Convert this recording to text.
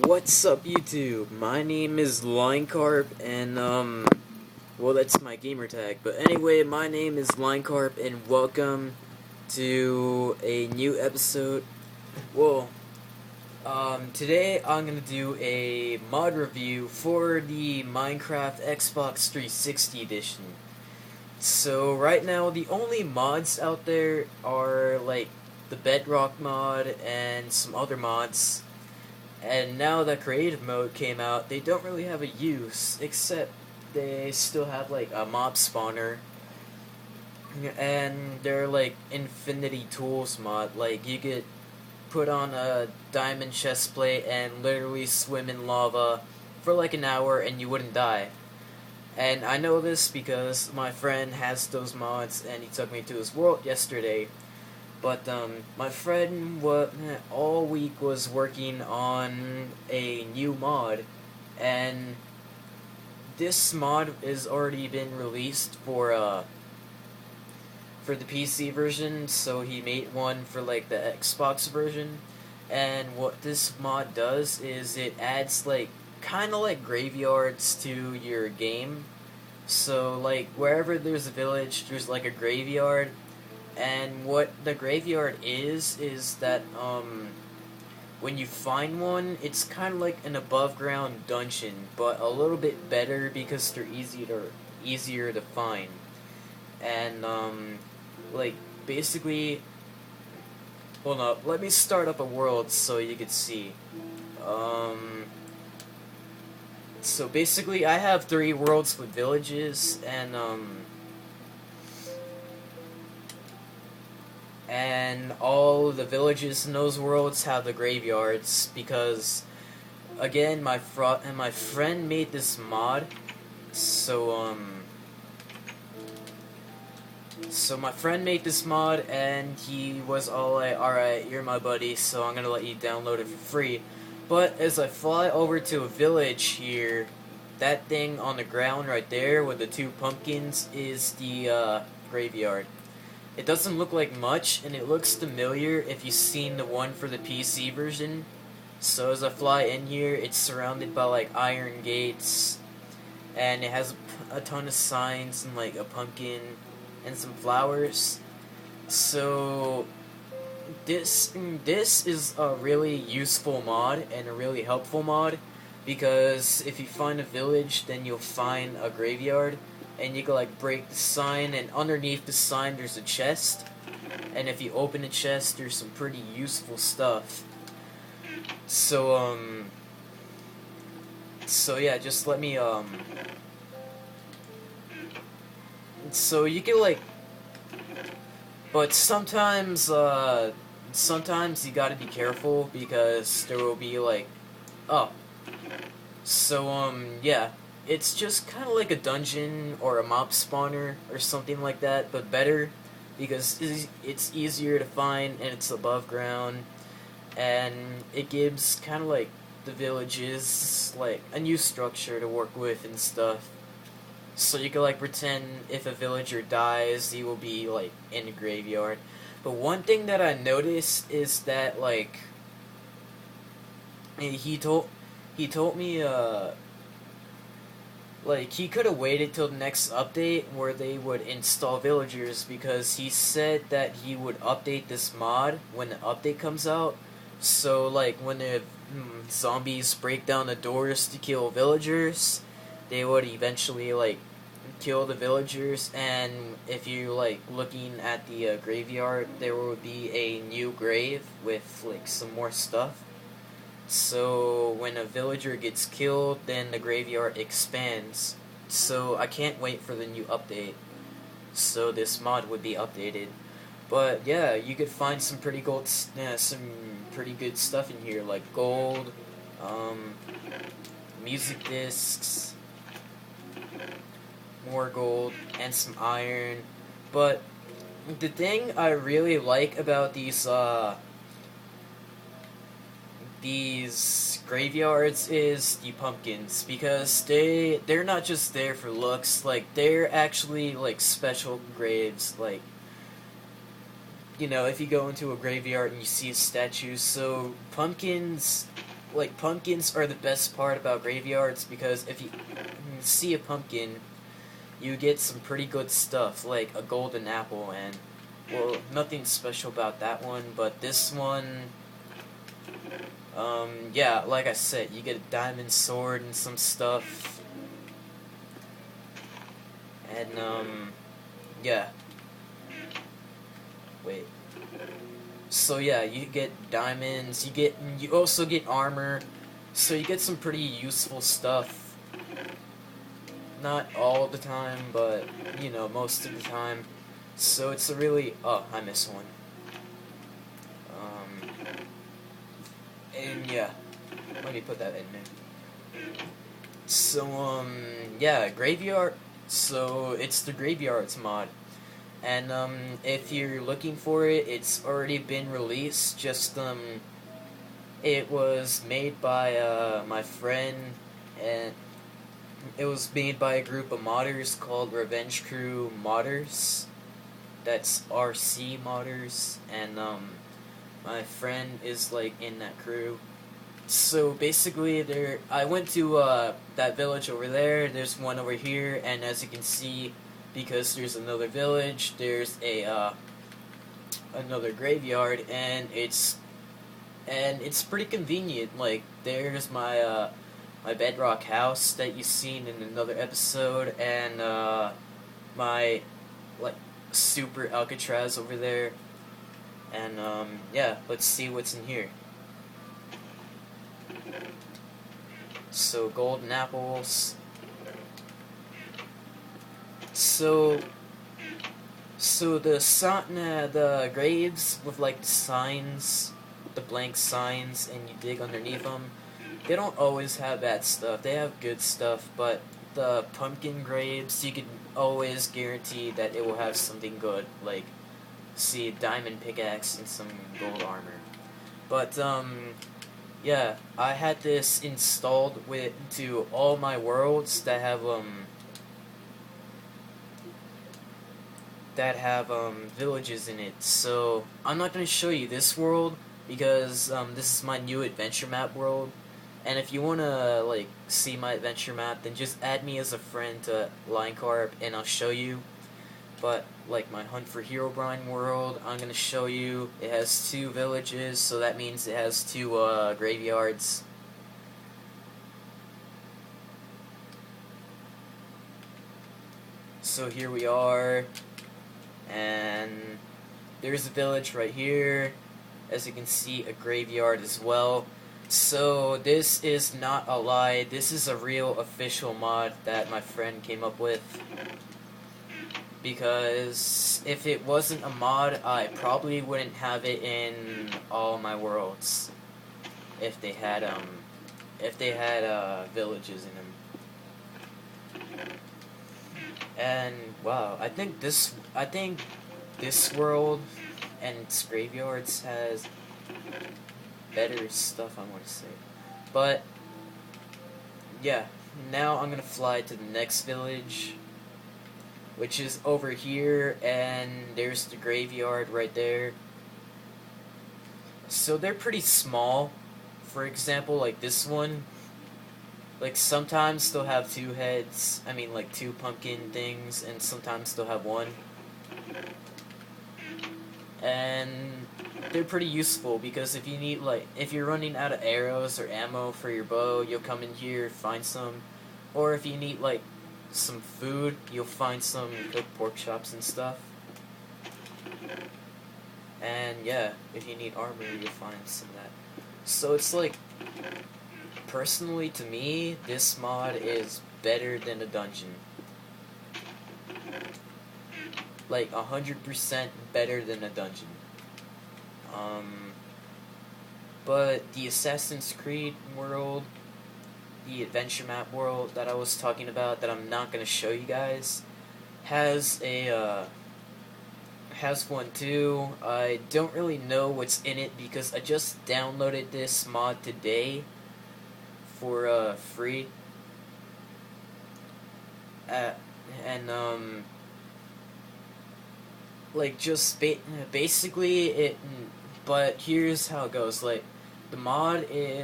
What's up, YouTube? My name is Linecarp, and, well, that's my gamer tag. But anyway, my name is Linecarp, and welcome to a new episode. Well, today I'm gonna do a mod review for the Minecraft Xbox 360 edition. So, right now, the only mods out there are, like, the Bedrock mod and some other mods. And now that creative mode came out, they don't really have a use, except they still have like a mob spawner. And they're like infinity tools mod, like you could put on a diamond chest plate and literally swim in lava for like an hour and you wouldn't die. And I know this because my friend has those mods and he took me to his world yesterday. But my friend all week was working on a new mod, and this mod has already been released for the PC version. So he made one for like the Xbox version, and what this mod does is it adds like kind of like graveyards to your game. So like wherever there's a village, there's like a graveyard. And what the graveyard is that when you find one, it's kind of like an above ground dungeon, but a little bit better because they're easier to find. And like basically, hold up, let me start up a world so you could see. Um, so basically, I have 3 worlds with villages, and all the villages in those worlds have the graveyards because, again, my friend made this mod. So my friend made this mod and he was all like, "Alright, you're my buddy, so I'm gonna let you download it for free." But as I fly over to a village here, that thing on the ground right there with the 2 pumpkins is the graveyard. It doesn't look like much, and it looks familiar if you've seen the one for the PC version. So as I fly in here, it's surrounded by like iron gates, and it has a ton of signs and like a pumpkin and some flowers. So this is a really useful mod and a really helpful mod because if you find a village, then you'll find a graveyard, and you can like break the sign, and underneath the sign there's a chest, and if you open the chest there's some pretty useful stuff. So yeah, just let me so you can like, but sometimes you gotta be careful because there will be like, oh, so yeah, it's just kind of like a dungeon or a mob spawner or something like that, but better because it's easier to find and it's above ground, and it gives kind of like the villages like a new structure to work with and stuff. So you can like pretend if a villager dies, he will be like in a graveyard. But one thing that I noticed is that like he told me like he could have waited till the next update where they would install villagers, because he said that he would update this mod when the update comes out. So like when the zombies break down the doors to kill villagers, they would eventually like kill the villagers, and if you like looking at the graveyard, there would be a new grave with like some more stuff. So when a villager gets killed, then the graveyard expands. So I can't wait for the new update, so this mod would be updated. But yeah, you could find some some pretty good stuff in here, like gold, music discs, more gold, and some iron. But the thing I really like about these graveyards is the pumpkins, because they're not just there for looks, like they're actually like special graves. Like, you know, if you go into a graveyard and you see a statue, so pumpkins like pumpkins are the best part about graveyards because if you see a pumpkin, you get some pretty good stuff like a golden apple and well, nothing special about that one, but this one, yeah, like I said, you get a diamond sword and some stuff, and yeah, wait. So yeah, you get diamonds. You also get armor. So you get some pretty useful stuff. Not all the time, but you know most of the time. So it's a really I missed one. Um, and yeah, let me put that in there. So yeah, graveyard. So it's the graveyards mod. And if you're looking for it, it's already been released. Just it was made by my friend, and it was made by a group of modders called Revenge Crew Modders. That's RC Modders, and my friend is like in that crew. So basically, I went to that village over there. There's one over here, and as you can see, because there's another village, there's a another graveyard, and it's pretty convenient. Like there's my bedrock house that you've seen in another episode, and my like super Alcatraz over there, and yeah, let's see what's in here. So golden apples. So the graves with like the signs, the blank signs, and you dig underneath them. They don't always have bad stuff. They have good stuff, but the pumpkin graves, you can always guarantee that it will have something good, like see diamond pickaxe and some gold armor. But yeah, I had this installed with to all my worlds that have villages in it. So I'm not gonna show you this world because this is my new adventure map world. And if you wanna like see my adventure map, then just add me as a friend to Linecarp, and I'll show you. But like my Hunt for Herobrine world, I'm gonna show you. It has 2 villages, so that means it has 2 graveyards. So here we are, and there's a village right here. As you can see, a graveyard as well. So this is not a lie. This is a real official mod that my friend came up with. Because if it wasn't a mod, I probably wouldn't have it in all my worlds. If they had villages in them. And wow, I think this world and its graveyards has better stuff, I want to say. But yeah, now I'm gonna fly to the next village, which is over here, and there's the graveyard right there. So they're pretty small. For example, like this one, like sometimes they'll have 2 heads, I mean like 2 pumpkin things, and sometimes they'll have 1. And they're pretty useful because if you need if you're running out of arrows or ammo for your bow, you'll come in here, find some. Or if you need like some food, you'll find some cooked pork chops and stuff. And yeah, if you need armor, you'll find some of that. So it's like, personally to me, this mod is better than a dungeon. Like 100% better than a dungeon. But the Assassin's Creed world, the adventure map world that I was talking about, that I'm not gonna show you guys, has one too. I don't really know what's in it because I just downloaded this mod today for free. And like just basically it. But here's how it goes. Like the mod is